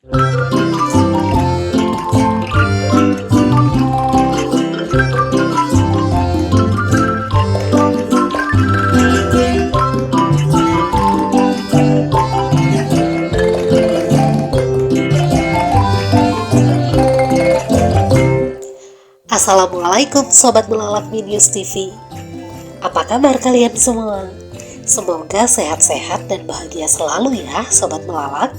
Assalamualaikum Sobat Melalak Minius TV. Apa kabar kalian semua? Semoga sehat-sehat dan bahagia selalu ya Sobat Melalak.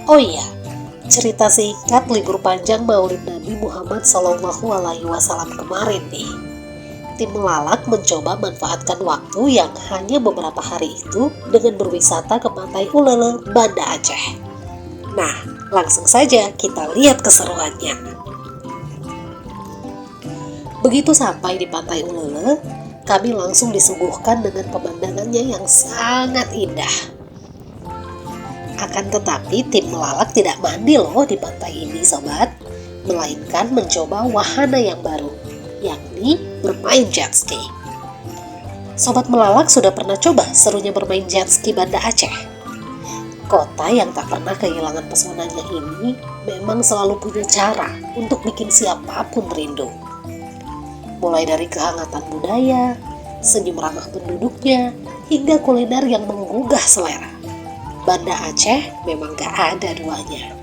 Oh iya, cerita singkat libur panjang Maulid Nabi Muhammad SAW kemarin nih. Tim Melalak mencoba manfaatkan waktu yang hanya beberapa hari itu dengan berwisata ke Pantai Ulele, Banda Aceh. Nah, langsung saja kita lihat keseruannya. Begitu sampai di Pantai Ulele, kami langsung disuguhkan dengan pemandangannya yang sangat indah. Akan tetapi tim Melalak tidak mandi loh di pantai ini sobat, melainkan mencoba wahana yang baru, yakni bermain jet ski. Sobat Melalak sudah pernah coba serunya bermain jet ski Banda Aceh? Kota yang tak pernah kehilangan pesonanya ini memang selalu punya cara untuk bikin siapapun rindu. Mulai dari kehangatan budaya, senyum ramah penduduknya, hingga kuliner yang menggugah selera. Banda Aceh memang gak ada duanya.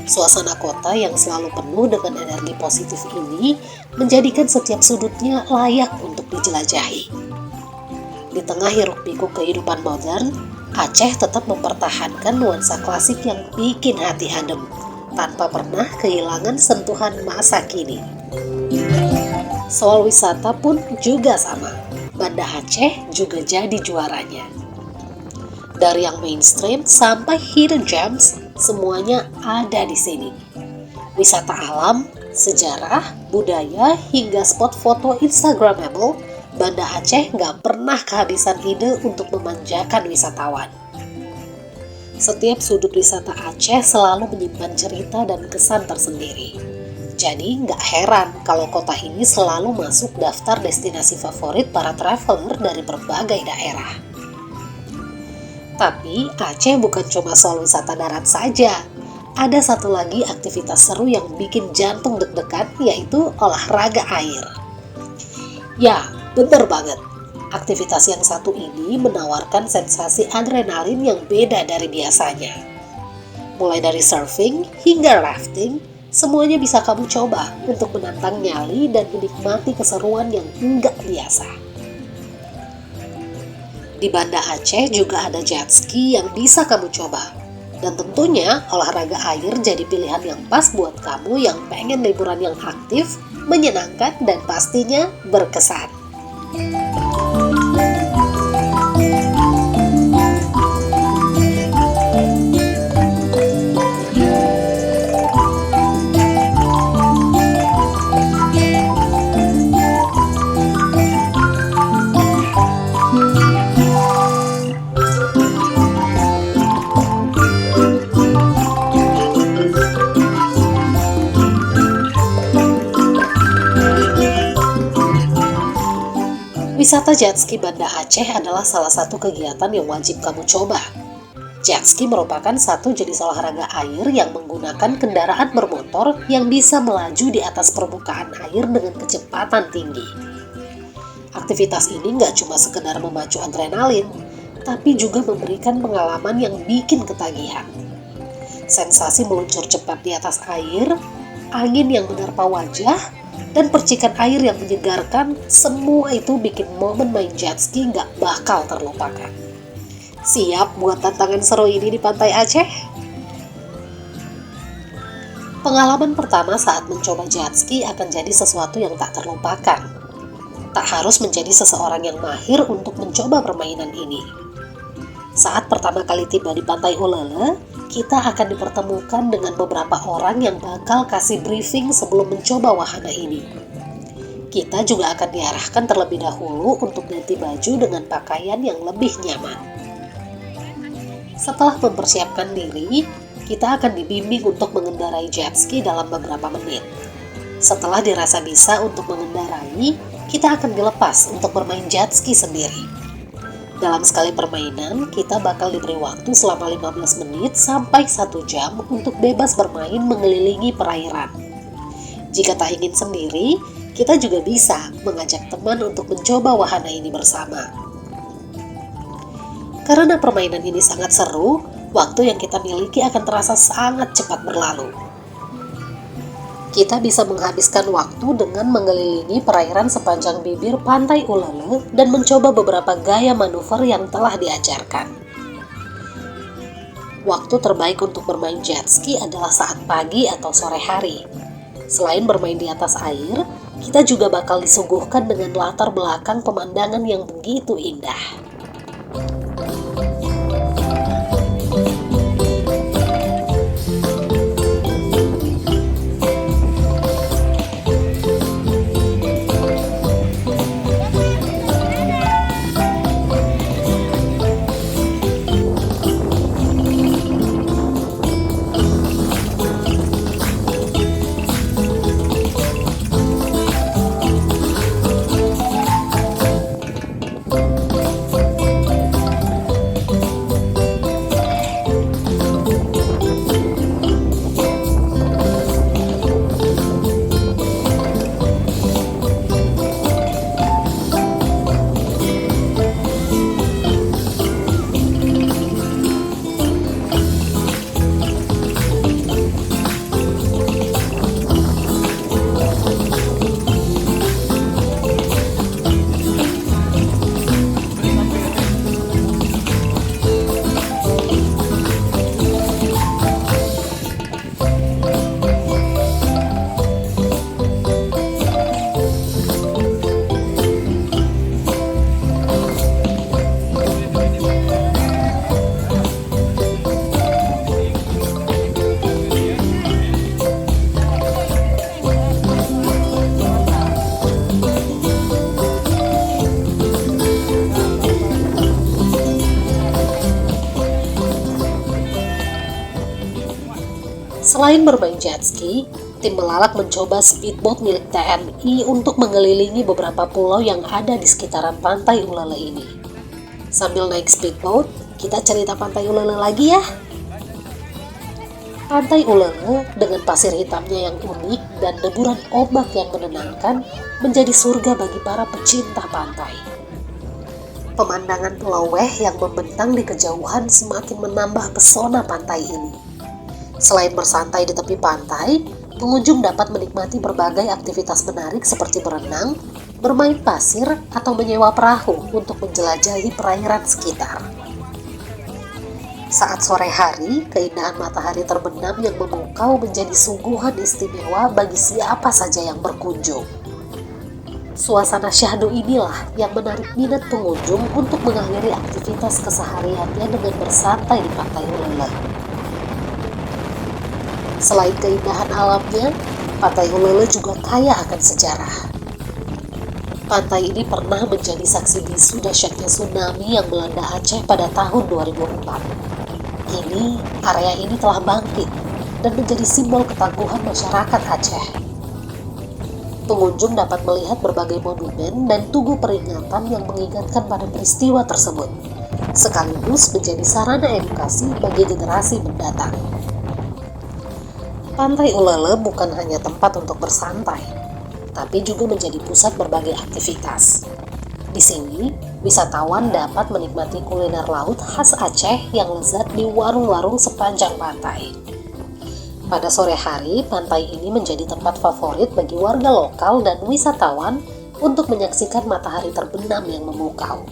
Suasana kota yang selalu penuh dengan energi positif ini menjadikan setiap sudutnya layak untuk dijelajahi. Di tengah hiruk-pikuk kehidupan modern, Aceh tetap mempertahankan nuansa klasik yang bikin hati adem, tanpa pernah kehilangan sentuhan masa kini. Soal wisata pun juga sama, Banda Aceh juga jadi juaranya. Dari yang mainstream sampai hidden gems, semuanya ada di sini. Wisata alam, sejarah, budaya, hingga spot foto Instagramable, Banda Aceh nggak pernah kehabisan ide untuk memanjakan wisatawan. Setiap sudut wisata Aceh selalu menyimpan cerita dan kesan tersendiri. Jadi nggak heran kalau kota ini selalu masuk daftar destinasi favorit para traveler dari berbagai daerah. Tapi Aceh bukan cuma soal wisata darat saja. Ada satu lagi aktivitas seru yang bikin jantung deg-degan, yaitu olahraga air. Ya, bener banget. Aktivitas yang satu ini menawarkan sensasi adrenalin yang beda dari biasanya. Mulai dari surfing hingga rafting, semuanya bisa kamu coba untuk menantang nyali dan menikmati keseruan yang enggak biasa. Di Banda Aceh juga ada jet ski yang bisa kamu coba. Dan tentunya olahraga air jadi pilihan yang pas buat kamu yang pengen liburan yang aktif, menyenangkan, dan pastinya berkesan. Wisata jet ski Banda Aceh adalah salah satu kegiatan yang wajib kamu coba. Jet ski merupakan satu jenis olahraga air yang menggunakan kendaraan bermotor yang bisa melaju di atas permukaan air dengan kecepatan tinggi. Aktivitas ini nggak cuma sekedar memacu adrenalin, tapi juga memberikan pengalaman yang bikin ketagihan. Sensasi meluncur cepat di atas air, angin yang menerpa wajah, dan percikan air yang menyegarkan, semua itu bikin momen main jet ski gak bakal terlupakan. Siap buat tantangan seru ini di Pantai Aceh? Pengalaman pertama saat mencoba jet ski akan jadi sesuatu yang tak terlupakan. Tak harus menjadi seseorang yang mahir untuk mencoba permainan ini. Saat pertama kali tiba di Pantai Ulele, kita akan dipertemukan dengan beberapa orang yang bakal kasih briefing sebelum mencoba wahana ini. Kita juga akan diarahkan terlebih dahulu untuk ganti baju dengan pakaian yang lebih nyaman. Setelah mempersiapkan diri, kita akan dibimbing untuk mengendarai jet ski dalam beberapa menit. Setelah dirasa bisa untuk mengendarai, kita akan dilepas untuk bermain jet ski sendiri. Dalam sekali permainan, kita bakal diberi waktu selama 15 menit sampai 1 jam untuk bebas bermain mengelilingi perairan. Jika tak ingin sendiri, kita juga bisa mengajak teman untuk mencoba wahana ini bersama. Karena permainan ini sangat seru, waktu yang kita miliki akan terasa sangat cepat berlalu. Kita bisa menghabiskan waktu dengan mengelilingi perairan sepanjang bibir Pantai Ulele dan mencoba beberapa gaya manuver yang telah diajarkan. Waktu terbaik untuk bermain jet ski adalah saat pagi atau sore hari. Selain bermain di atas air, kita juga bakal disuguhkan dengan latar belakang pemandangan yang begitu indah. Selain bermain jet ski, tim Belalak mencoba speedboat milik TNI untuk mengelilingi beberapa pulau yang ada di sekitaran Pantai Ulele ini. Sambil naik speedboat, kita cerita Pantai Ulele lagi ya. Pantai Ulele dengan pasir hitamnya yang unik dan deburan ombak yang menenangkan menjadi surga bagi para pecinta pantai. Pemandangan Pulau Weh yang membentang di kejauhan semakin menambah pesona pantai ini. Selain bersantai di tepi pantai, pengunjung dapat menikmati berbagai aktivitas menarik seperti berenang, bermain pasir, atau menyewa perahu untuk menjelajahi perairan sekitar. Saat sore hari, keindahan matahari terbenam yang memukau menjadi suguhan istimewa bagi siapa saja yang berkunjung. Suasana syahdu inilah yang menarik minat pengunjung untuk mengakhiri aktivitas kesehariannya dengan bersantai di Pantai Ulele. Selain keindahan alamnya, Pantai Ulele juga kaya akan sejarah. Pantai ini pernah menjadi saksi bisu dahsyatnya tsunami yang melanda Aceh pada tahun 2004. Kini, area ini telah bangkit dan menjadi simbol ketangguhan masyarakat Aceh. Pengunjung dapat melihat berbagai monumen dan tugu peringatan yang mengingatkan pada peristiwa tersebut, sekaligus menjadi sarana edukasi bagi generasi mendatang. Pantai Ulele bukan hanya tempat untuk bersantai, tapi juga menjadi pusat berbagai aktivitas. Di sini, wisatawan dapat menikmati kuliner laut khas Aceh yang lezat di warung-warung sepanjang pantai. Pada sore hari, pantai ini menjadi tempat favorit bagi warga lokal dan wisatawan untuk menyaksikan matahari terbenam yang memukau.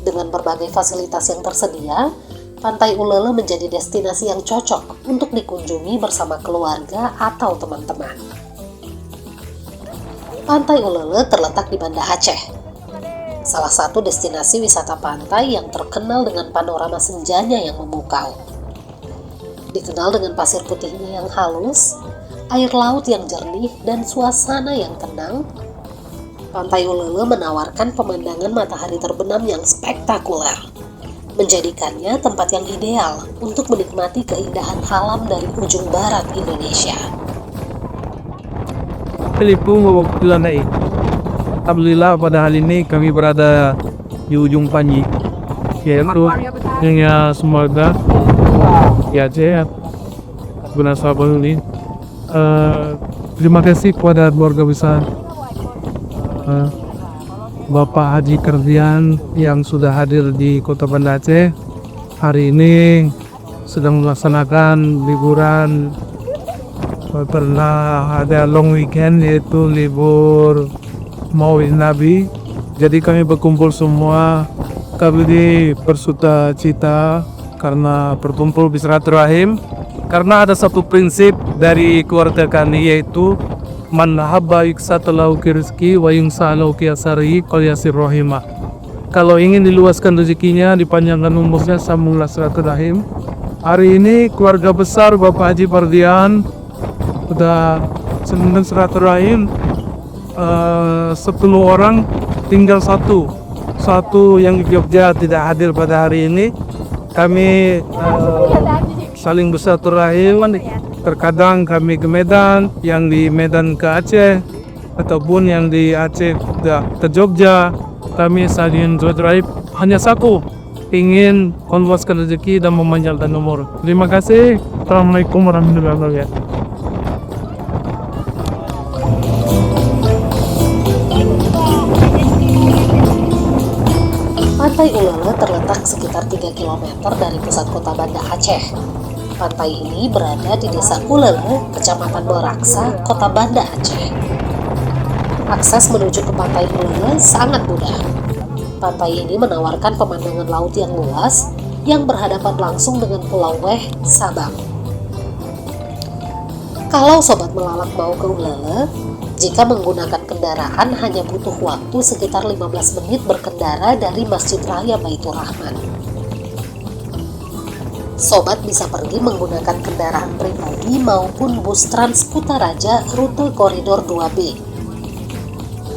Dengan berbagai fasilitas yang tersedia, Pantai Ulele menjadi destinasi yang cocok untuk dikunjungi bersama keluarga atau teman-teman. Pantai Ulele terletak di Banda Aceh, salah satu destinasi wisata pantai yang terkenal dengan panorama senjanya yang memukau. Dikenal dengan pasir putihnya yang halus, air laut yang jernih, dan suasana yang tenang, Pantai Ulele menawarkan pemandangan matahari terbenam yang spektakuler, menjadikannya tempat yang ideal untuk menikmati keindahan alam dari ujung barat Indonesia. Assalamualaikum warahmatullahi wabarakatuh. Alhamdulillah pada hari ini kami berada di ujung Panji, yaitu hanya semoga ya Aceh benar sahabat ini. Terima kasih kepada keluarga besar Bapak Haji Kerdian yang sudah hadir di Kota Banda Aceh hari ini sedang melaksanakan liburan. Pernah ada long weekend yaitu libur Maulid Nabi. Jadi kami berkumpul semua, kami bersuka cita karena berkumpul bersilaturahim. Karena ada satu prinsip dari keluarga kami yaitu man habba yuksatalahu rizki wa yungsalahu kiasari qul yasir rahimah. Kalau ingin diluaskan rezekinya, dipanjangkan umurnya, sambunglah silaturahim. Hari ini keluarga besar Bapak Haji Pardian sudah senang silaturahim 10 orang, tinggal satu yang di Jogja tidak hadir pada hari ini. Kami saling bersilaturahim. Terkadang kami ke Medan, yang di Medan ke Aceh, ataupun yang di Aceh ke Jogja. Kami saling bersilaturahim hanya satu, ingin meluaskan rezeki dan memanjangkan umur. Terima kasih. Assalamualaikum warahmatullahi wabarakatuh. Pantai Ulele terletak sekitar 3 km dari pusat kota Banda Aceh. Pantai ini berada di desa Ulele, Kecamatan Meraksa, Kota Banda Aceh. Akses menuju ke Pantai Ulele sangat mudah. Pantai ini menawarkan pemandangan laut yang luas yang berhadapan langsung dengan Pulau Weh, Sabang. Kalau sobat melalak mau ke Ulele, jika menggunakan kendaraan hanya butuh waktu sekitar 15 menit berkendara dari Masjid Raya Baitur Rahman. Sobat bisa pergi menggunakan kendaraan pribadi maupun bus Trans Kutaraja rute koridor 2B.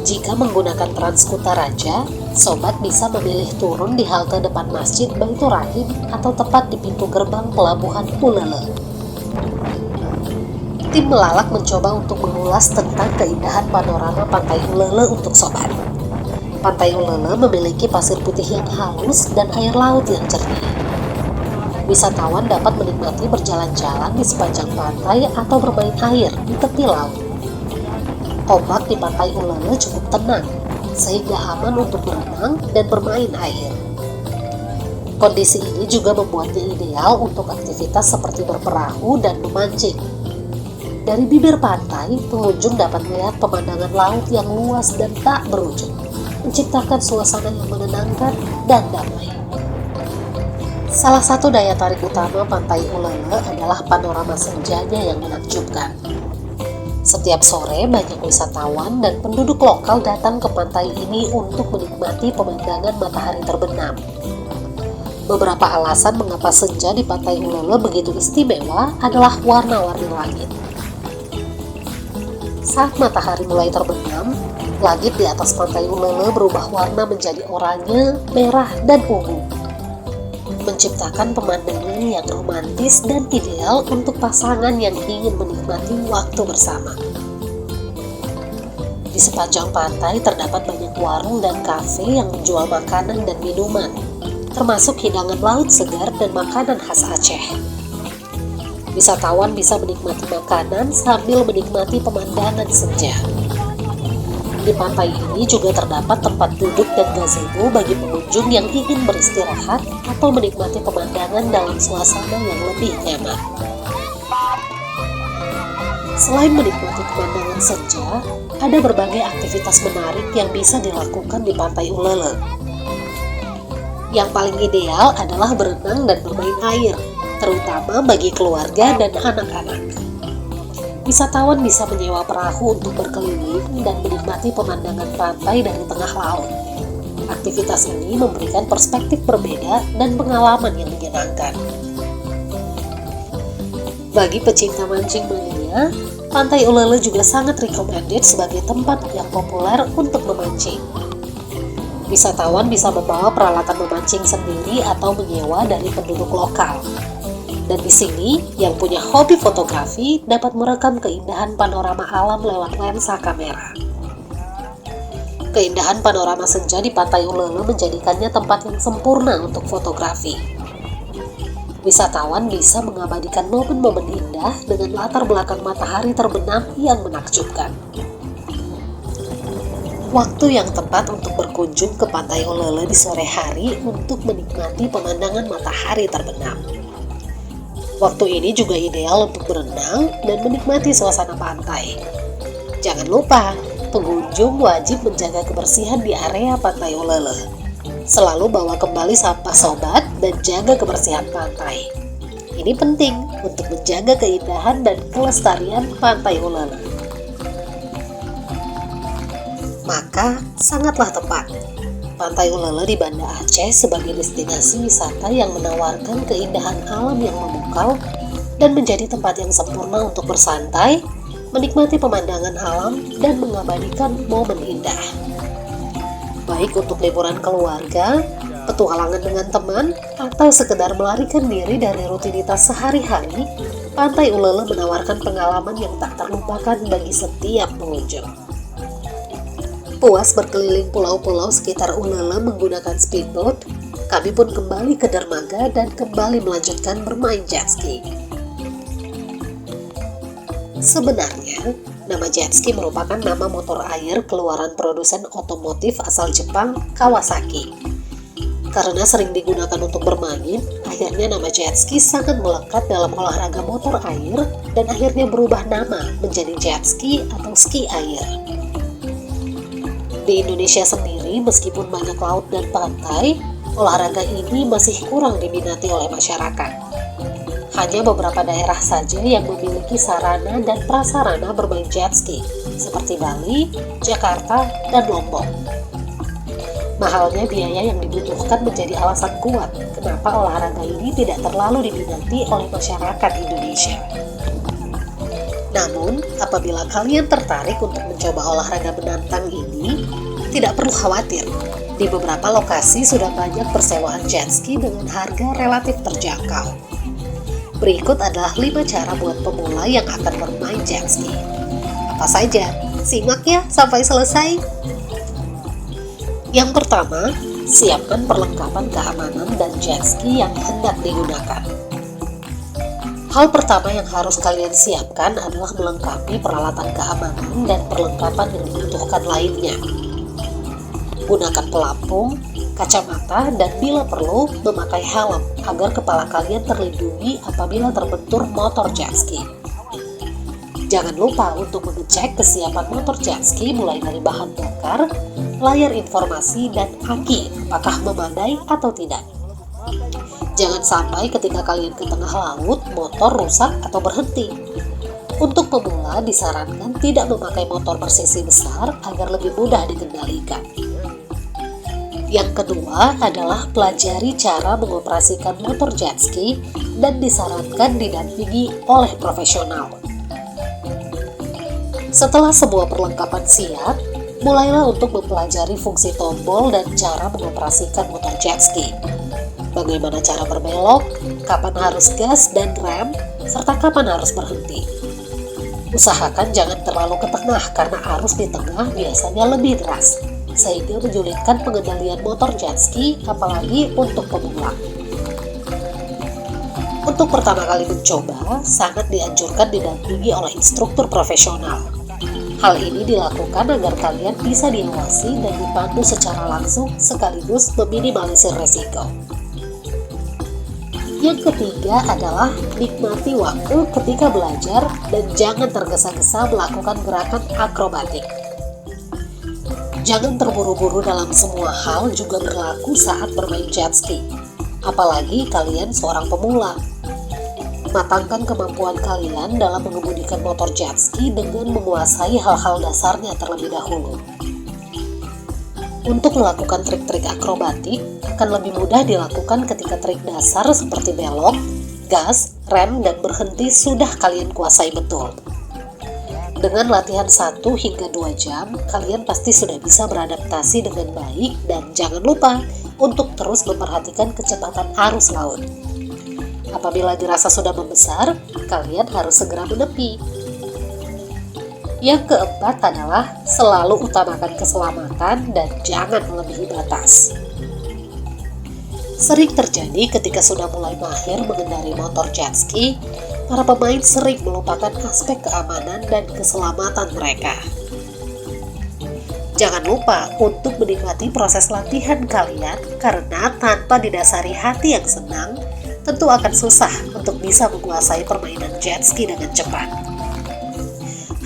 Jika menggunakan Trans Kutaraja, sobat bisa memilih turun di halte depan Masjid Baitur Rahim atau tepat di pintu gerbang pelabuhan Ulele. Tim melalak mencoba untuk mengulas tentang keindahan panorama Pantai Ulele untuk sobat. Pantai Ulele memiliki pasir putih yang halus dan air laut yang jernih. Wisatawan dapat menikmati berjalan-jalan di sepanjang pantai atau bermain air di tepi laut. Ombak di Pantai Ulele cukup tenang, sehingga aman untuk berenang dan bermain air. Kondisi ini juga membuatnya ideal untuk aktivitas seperti berperahu dan memancing. Dari bibir pantai, pengunjung dapat melihat pemandangan laut yang luas dan tak berujung, menciptakan suasana yang menenangkan dan damai. Salah satu daya tarik utama Pantai Ulele adalah panorama senjanya yang menakjubkan. Setiap sore, banyak wisatawan dan penduduk lokal datang ke pantai ini untuk menikmati pemandangan matahari terbenam. Beberapa alasan mengapa senja di Pantai Ulele begitu istimewa adalah warna-warni langit. Saat matahari mulai terbenam, langit di atas Pantai Ulele berubah warna menjadi oranye, merah, dan ungu, menciptakan pemandangan yang romantis dan ideal untuk pasangan yang ingin menikmati waktu bersama. Di sepanjang pantai terdapat banyak warung dan kafe yang menjual makanan dan minuman, termasuk hidangan laut segar dan makanan khas Aceh. Wisatawan bisa menikmati makanan sambil menikmati pemandangan senja. Di pantai ini juga terdapat tempat duduk dan gazebo bagi pengunjung yang ingin beristirahat atau menikmati pemandangan dalam suasana yang lebih nyaman. Selain menikmati pemandangan senja, ada berbagai aktivitas menarik yang bisa dilakukan di Pantai Ulele. Yang paling ideal adalah berenang dan bermain air, terutama bagi keluarga dan anak-anak. Wisatawan bisa menyewa perahu untuk berkeliling dan menikmati pemandangan pantai dari tengah laut. Aktivitas ini memberikan perspektif berbeda dan pengalaman yang menyenangkan. Bagi pecinta mancing mania, Pantai Ulele juga sangat recommended sebagai tempat yang populer untuk memancing. Wisatawan bisa membawa peralatan memancing sendiri atau menyewa dari penduduk lokal. Dan di sini, yang punya hobi fotografi dapat merekam keindahan panorama alam lewat lensa kamera. Keindahan panorama senja di Pantai Ulele menjadikannya tempat yang sempurna untuk fotografi. Wisatawan bisa mengabadikan momen-momen indah dengan latar belakang matahari terbenam yang menakjubkan. Waktu yang tepat untuk berkunjung ke Pantai Ulele di sore hari untuk menikmati pemandangan matahari terbenam. Waktu ini juga ideal untuk berenang dan menikmati suasana pantai. Jangan lupa, pengunjung wajib menjaga kebersihan di area Pantai Ulele. Selalu bawa kembali sampah sobat dan jaga kebersihan pantai. Ini penting untuk menjaga keindahan dan kelestarian Pantai Ulele. Maka sangatlah tepat, Pantai Ulele di Banda Aceh sebagai destinasi wisata yang menawarkan keindahan alam yang memukau dan menjadi tempat yang sempurna untuk bersantai, menikmati pemandangan alam, dan mengabadikan momen indah. Baik untuk liburan keluarga, petualangan dengan teman, atau sekedar melarikan diri dari rutinitas sehari-hari, Pantai Ulele menawarkan pengalaman yang tak terlupakan bagi setiap pengunjung. Puas berkeliling pulau-pulau sekitar Ulele menggunakan speedboat, kami pun kembali ke dermaga dan kembali melanjutkan bermain jet ski. Sebenarnya, nama jet ski merupakan nama motor air keluaran produsen otomotif asal Jepang, Kawasaki. Karena sering digunakan untuk bermain, akhirnya nama jet ski sangat melekat dalam olahraga motor air dan akhirnya berubah nama menjadi jet ski atau ski air. Di Indonesia sendiri, meskipun banyak laut dan pantai, olahraga ini masih kurang diminati oleh masyarakat. Hanya beberapa daerah saja yang memiliki sarana dan prasarana bermain jet ski, seperti Bali, Jakarta, dan Lombok. Mahalnya biaya yang dibutuhkan menjadi alasan kuat kenapa olahraga ini tidak terlalu diminati oleh masyarakat Indonesia. Namun, apabila kalian tertarik untuk mencoba olahraga menantang ini, tidak perlu khawatir. Di beberapa lokasi sudah banyak persewaan jet ski dengan harga relatif terjangkau. Berikut adalah 5 cara buat pemula yang akan bermain jet ski. Apa saja? Simak ya sampai selesai. Yang pertama, siapkan perlengkapan keamanan dan jet ski yang hendak digunakan. Hal pertama yang harus kalian siapkan adalah melengkapi peralatan keamanan dan perlengkapan yang dibutuhkan lainnya. Gunakan pelampung, kacamata, dan bila perlu, memakai helm agar kepala kalian terlindungi apabila terbentur motor jet ski. Jangan lupa untuk mengecek kesiapan motor jet ski mulai dari bahan bakar, layar informasi, dan aki apakah memadai atau tidak. Jangan sampai ketika kalian ke tengah laut, motor rusak atau berhenti. Untuk pemula disarankan tidak memakai motor bersisi besar agar lebih mudah dikendalikan. Yang kedua adalah pelajari cara mengoperasikan motor jet ski dan disarankan didampingi oleh profesional. Setelah semua perlengkapan siap, mulailah untuk mempelajari fungsi tombol dan cara mengoperasikan motor jet ski. Bagaimana cara berbelok, kapan harus gas dan rem, serta kapan harus berhenti. Usahakan jangan terlalu ke tengah karena arus di tengah biasanya lebih deras, sehingga menyulitkan pengendalian motor jet ski apalagi untuk pemula. Untuk pertama kali mencoba, sangat dianjurkan didampingi oleh instruktur profesional. Hal ini dilakukan agar kalian bisa diawasi dan dipandu secara langsung sekaligus meminimalisir resiko. Yang ketiga adalah nikmati waktu ketika belajar dan jangan tergesa-gesa melakukan gerakan akrobatik. Jangan terburu-buru dalam semua hal juga berlaku saat bermain jet ski, apalagi kalian seorang pemula. Matangkan kemampuan kalian dalam mengemudikan motor jet ski dengan menguasai hal-hal dasarnya terlebih dahulu. Untuk melakukan trik-trik akrobatik akan lebih mudah dilakukan ketika trik dasar seperti belok, gas, rem, dan berhenti sudah kalian kuasai betul. Dengan latihan 1 hingga 2 jam, kalian pasti sudah bisa beradaptasi dengan baik dan jangan lupa untuk terus memperhatikan kecepatan arus laut. Apabila dirasa sudah membesar, kalian harus segera menepi. Yang keempat adalah selalu utamakan keselamatan dan jangan melebihi batas. Sering terjadi ketika sudah mulai mahir mengendarai motor jet ski, para pemain sering melupakan aspek keamanan dan keselamatan mereka. Jangan lupa untuk menikmati proses latihan kalian, karena tanpa didasari hati yang senang, tentu akan susah untuk bisa menguasai permainan jet ski dengan cepat.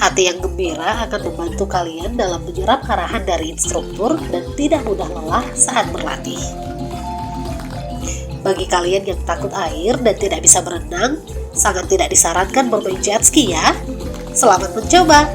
Hati yang gembira akan membantu kalian dalam menyerap arahan dari instruktur dan tidak mudah lelah saat berlatih. Bagi kalian yang takut air dan tidak bisa berenang, sangat tidak disarankan bermain jet ski ya. Selamat mencoba!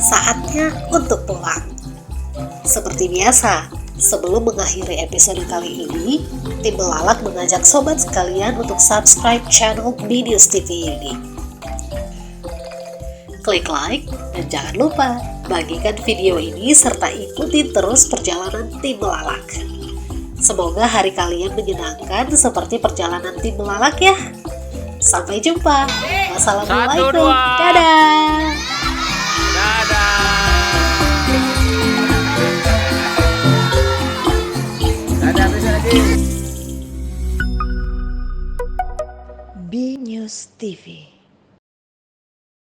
Saatnya untuk pulang. Seperti biasa, sebelum mengakhiri episode kali ini, tim Melalak mengajak sobat sekalian untuk subscribe channel Minius TV ini. Klik like dan jangan lupa bagikan video ini serta ikuti terus perjalanan tim Melalak. Semoga hari kalian menyenangkan seperti perjalanan tim Melalak ya. Sampai jumpa. Wassalamualaikum. Dadah.